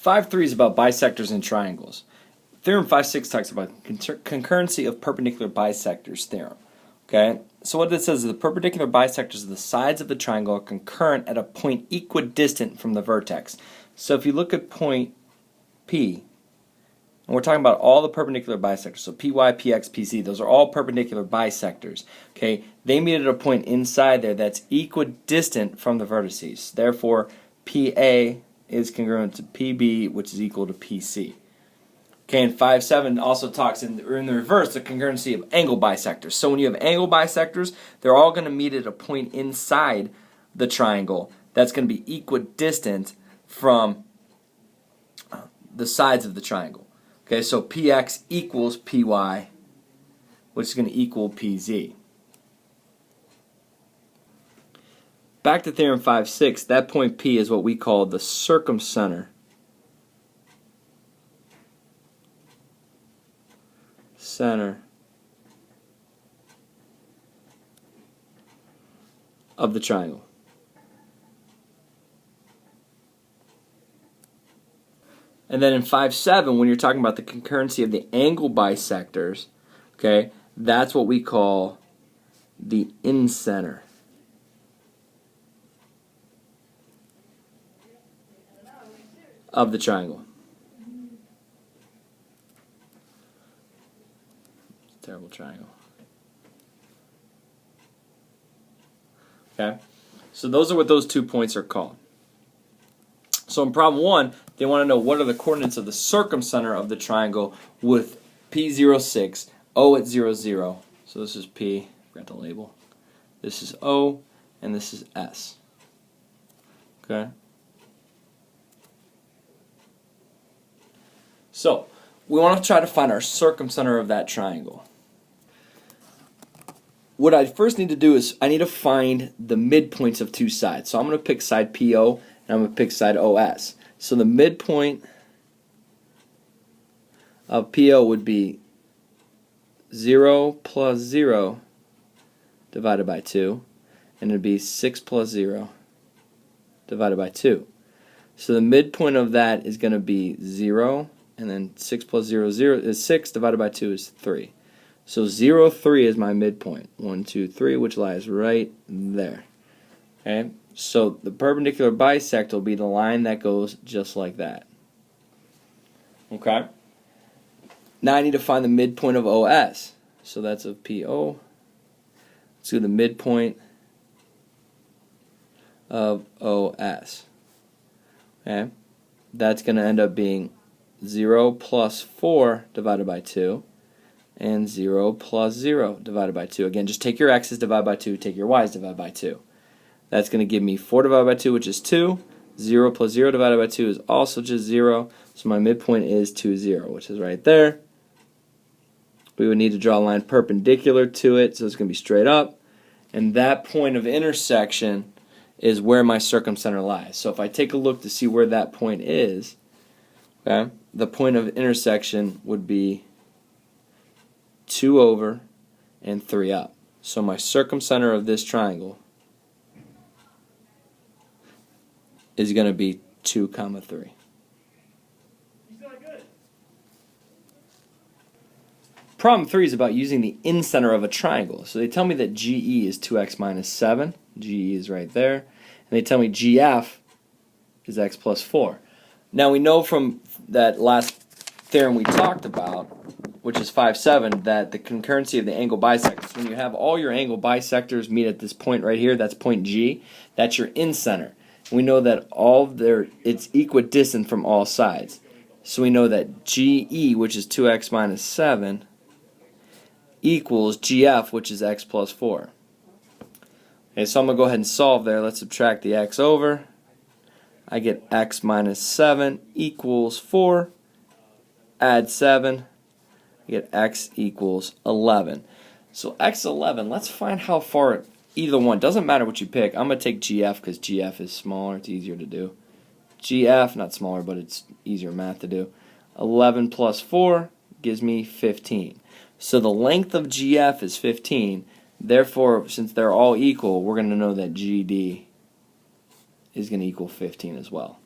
5.3 is about bisectors and triangles. Theorem 5.6 talks about concurrency of perpendicular bisectors theorem. Okay, so what it says is the perpendicular bisectors of the sides of the triangle are concurrent at a point equidistant from the vertex. So if you look at point P, and we're talking about all the perpendicular bisectors, so PY, PX, PC, those are all perpendicular bisectors. Okay, they meet at a point inside there that's equidistant from the vertices. Therefore, PA is congruent to PB, which is equal to PC. Okay, and 5.7 also talks in the reverse, the concurrency of angle bisectors. So when you have angle bisectors, they're all going to meet at a point inside the triangle that's going to be equidistant from the sides of the triangle. Okay, so PX equals PY, which is going to equal PZ. Back to theorem 5.6, that point P is what we call the circumcenter of the triangle. And then in 5.7, when you're talking about the concurrency of the angle bisectors, okay, that's what we call the incenter of the triangle. Terrible triangle. Okay, so those are what those 2 points are called. So in problem 1, they want to know what are the coordinates of the circumcenter of the triangle with P06, O at 0, 0. So this is P, forgot the label. This is O, and this is S. Okay. So we want to try to find our circumcenter of that triangle. What I first need to do is I need to find the midpoints of two sides. So I'm going to pick side PO and I'm going to pick side OS. So the midpoint of PO would be 0 plus 0 divided by 2, and it would be 6 plus 0 divided by 2. So the midpoint of that is going to be 0, and then 6 plus 0 is 6 divided by 2 is 3. So 0, 3 is my midpoint. 1, 2, 3, which lies right there. Okay? So the perpendicular bisect will be the line that goes just like that. Okay? Now I need to find the midpoint of OS. So that's of PO. Let's do the midpoint of OS. Okay? That's going to end up being 0 plus 4 divided by 2. And 0 plus 0 divided by 2. Again, just take your x's, divide by 2, take your y's, divide by 2. That's going to give me 4 divided by 2, which is 2. 0 plus 0 divided by 2 is also just 0. So my midpoint is 2, 0, which is right there. We would need to draw a line perpendicular to it, so it's going to be straight up. And that point of intersection is where my circumcenter lies. So if I take a look to see where that point is, okay, the point of intersection would be 2 over and 3 up. So my circumcenter of this triangle is going to be 2, 3. Problem 3 is about using the incenter of a triangle. So they tell me that GE is 2x minus 7. GE is right there. And they tell me GF is x plus 4. Now we know from that last theorem we talked about, which is 5.7, that the concurrency of the angle bisectors, when you have all your angle bisectors meet at this point right here, that's point G, that's your incenter. We know that it's equidistant from all sides. So we know that GE, which is 2x minus 7, equals GF, which is x plus 4. Okay, so I'm going to go ahead and solve there. Let's subtract the x over. I get x minus 7 equals 4. Add 7. I get x equals 11. So x 11, let's find how far either one. Doesn't matter what you pick. I'm going to take GF because GF is smaller. It's easier to do. GF, not smaller, but it's easier math to do. 11 plus 4 gives me 15. So the length of GF is 15. Therefore, since they're all equal, we're going to know that GD is going to equal 15 as well.